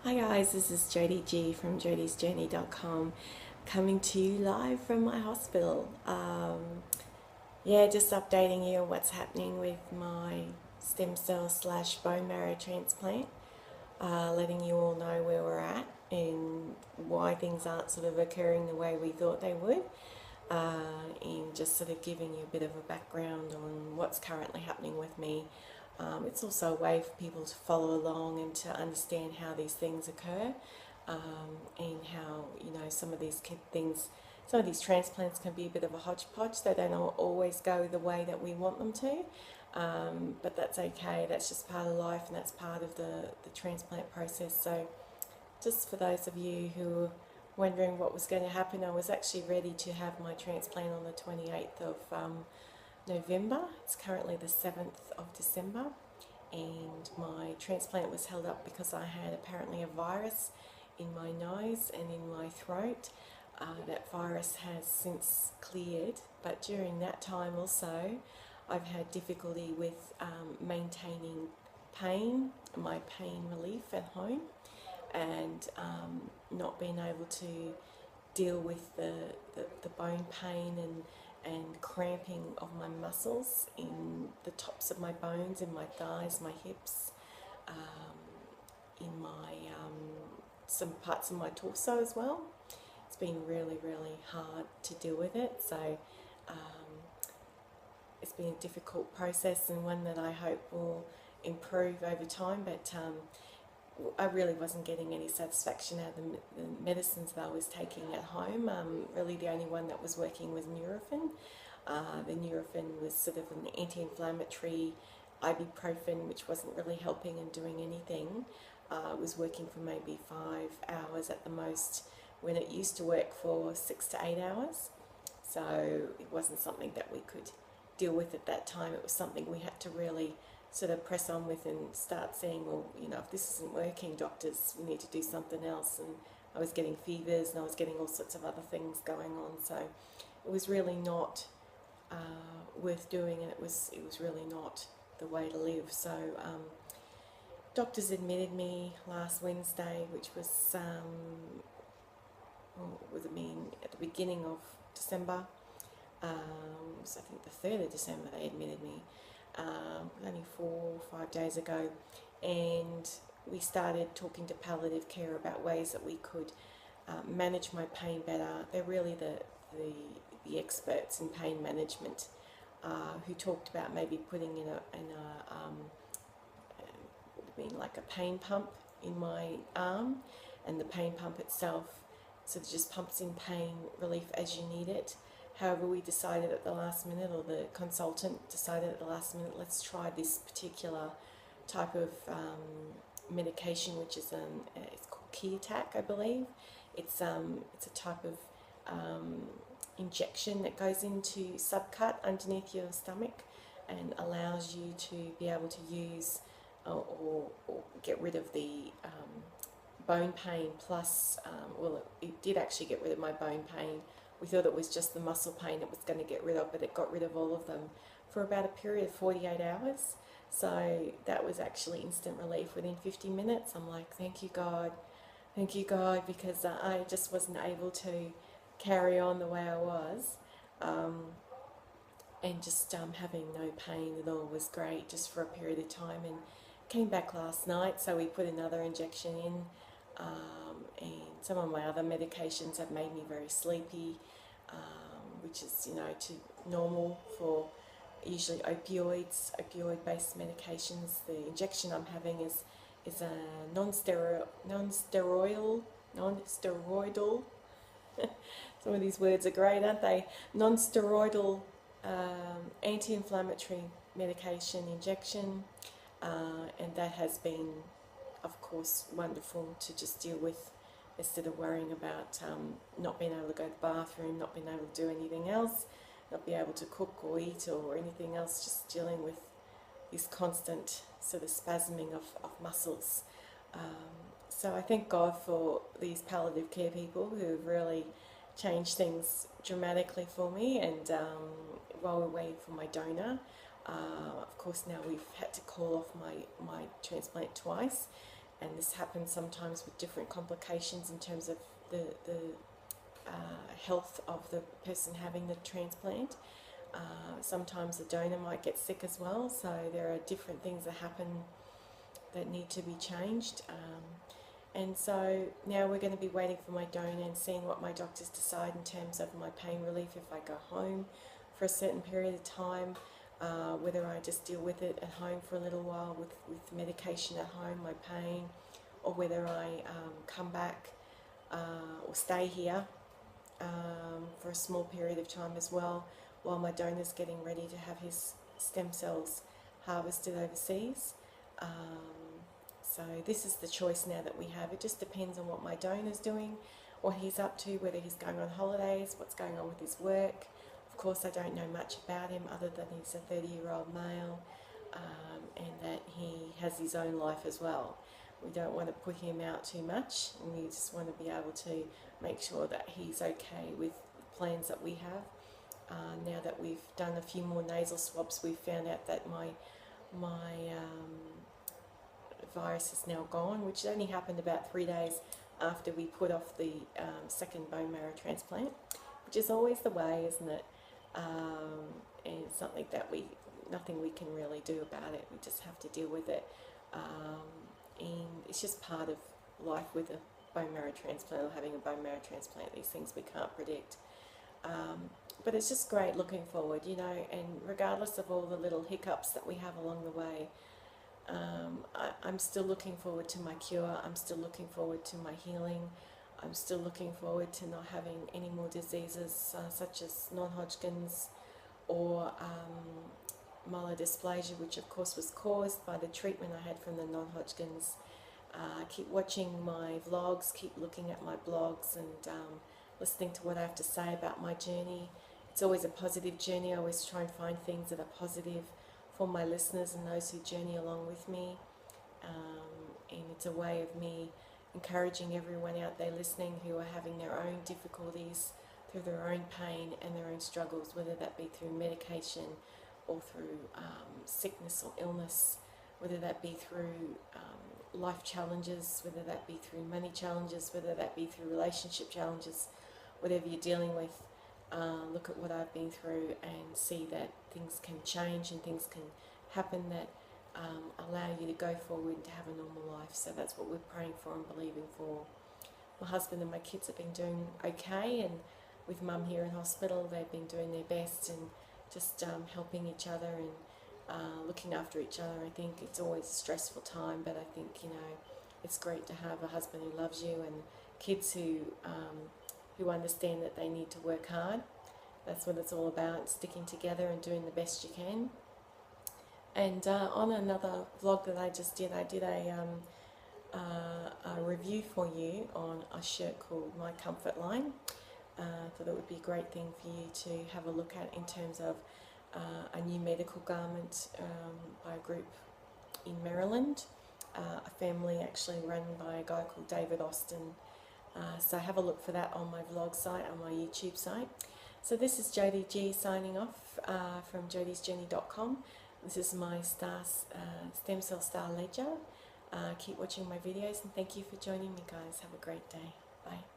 Hi guys, this is Jodie G from jodiesjourney.com coming to you live from my hospital. Just updating you on what's happening with my stem cell / bone marrow transplant, letting you all know where we're at and why things aren't sort of occurring the way we thought they would, and just sort of giving you a bit of a background on what's currently happening with me. It's also a way for people to follow along and to understand how these things occur, and how, some of these some of these transplants can be a bit of a hodgepodge. They don't always go the way that we want them to, but that's okay. That's just part of life, and that's part of the transplant process. So just for those of you who were wondering what was going to happen, I was actually ready to have my transplant on the 28th of November. It's currently the 7th of December, and my transplant was held up because I had apparently a virus in my nose and in my throat. That virus has since cleared, but during that time also I've had difficulty with maintaining my pain relief at home, and not being able to deal with the bone pain and cramping of my muscles in the tops of my bones, in my thighs, my hips, in my some parts of my torso as well. It's been really, really hard to deal with it. So it's been a difficult process, and one that I hope will improve over time. But I really wasn't getting any satisfaction out of the medicines that I was taking at home. Really the only one that was working was Nurofen. The Nurofen was sort of an anti-inflammatory ibuprofen, which wasn't really helping and doing anything. It was working for maybe 5 hours at the most, when it used to work for 6 to 8 hours. So it wasn't something that we could deal with at that time. It was something we had to really sort of press on with and start saying, well, if this isn't working, doctors, we need to do something else. And I was getting fevers, and I was getting all sorts of other things going on. So it was really not worth doing, and it was really not the way to live. So doctors admitted me last Wednesday, which was at the beginning of December. So I think the 3rd of December they admitted me. Only 4 or 5 days ago, and we started talking to palliative care about ways that we could manage my pain better. They're really the experts in pain management, who talked about maybe putting in like a pain pump in my arm, and the pain pump itself sort of just pumps in pain relief as you need it. However, we decided at the last minute, or the consultant decided at the last minute, let's try this particular type of medication, which is it's called Key-Attack, I believe. It's a type of injection that goes into subcut underneath your stomach and allows you to be able to use or get rid of the bone pain. Plus, it did actually get rid of my bone pain. We thought it was just the muscle pain it was going to get rid of, but it got rid of all of them for about a period of 48 hours. So that was actually instant relief within 50 minutes. I'm like, thank you God, because I just wasn't able to carry on the way I was. And just having no pain at all was great, just for a period of time. And came back last night, so we put another injection in. And some of my other medications have made me very sleepy, which is, normal for usually opioid-based medications. The injection I'm having is a non-steroidal. Some of these words are great, aren't they? Non-steroidal anti-inflammatory medication injection, and that has been, of course, wonderful to just deal with, instead of worrying about not being able to go to the bathroom, not being able to do anything else, not being able to cook or eat or anything else, just dealing with this constant sort of spasming of muscles. So I thank God for these palliative care people who have really changed things dramatically for me. And while we're waiting for my donor, of course now we've had to call off my transplant twice, and this happens sometimes with different complications in terms of the health of the person having the transplant. Sometimes the donor might get sick as well, so there are different things that happen that need to be changed. And so now we're going to be waiting for my donor and seeing what my doctors decide in terms of my pain relief if I go home for a certain period of time, whether I just deal with it at home for a little while with medication at home, my pain, or whether I come back or stay here for a small period of time as well, while my donor's getting ready to have his stem cells harvested overseas. So this is the choice now that we have. It just depends on what my donor's doing, what he's up to, whether he's going on holidays, what's going on with his work. Of course, I don't know much about him other than he's a 30-year-old male, and that he has his own life as well. We don't want to put him out too much, and we just want to be able to make sure that he's okay with the plans that we have. Now that we've done a few more nasal swabs, we've found out that my virus is now gone, which only happened about 3 days after we put off the second bone marrow transplant, which is always the way, isn't it? And it's something that nothing we can really do about it. We just have to deal with it. And it's just part of life with a bone marrow transplant or having a bone marrow transplant. These things we can't predict. But it's just great looking forward, you know, and regardless of all the little hiccups that we have along the way, I'm still looking forward to my cure. I'm still looking forward to my healing. I'm still looking forward to not having any more diseases such as non-Hodgkin's or myelodysplasia, which of course was caused by the treatment I had from the non-Hodgkin's. Keep watching my vlogs, keep looking at my blogs, and listening to what I have to say about my journey. It's always a positive journey. I always try and find things that are positive for my listeners and those who journey along with me. And it's a way of me encouraging everyone out there listening who are having their own difficulties through their own pain and their own struggles, whether that be through medication or through sickness or illness, whether that be through life challenges, whether that be through money challenges, whether that be through relationship challenges, whatever you're dealing with. Look at what I've been through and see that things can change and things can happen that allow you to go forward and to have a normal life. So that's what we're praying for and believing for. My husband and my kids have been doing okay, and with Mum here in hospital, they've been doing their best and just helping each other and looking after each other. I think it's always a stressful time, but I think, you know, it's great to have a husband who loves you and kids who understand that they need to work hard. That's what it's all about, sticking together and doing the best you can. And on another vlog that I just did, I did a review for you on a shirt called My Comfort Line. Thought it would be a great thing for you to have a look at in terms of a new medical garment by a group in Maryland, a family actually run by a guy called David Austin. So have a look for that on my vlog site, on my YouTube site. So this is Jodie G signing off from jodiesjourney.com. This is my stem cell star ledger. Keep watching my videos, and thank you for joining me, guys. Have a great day. Bye.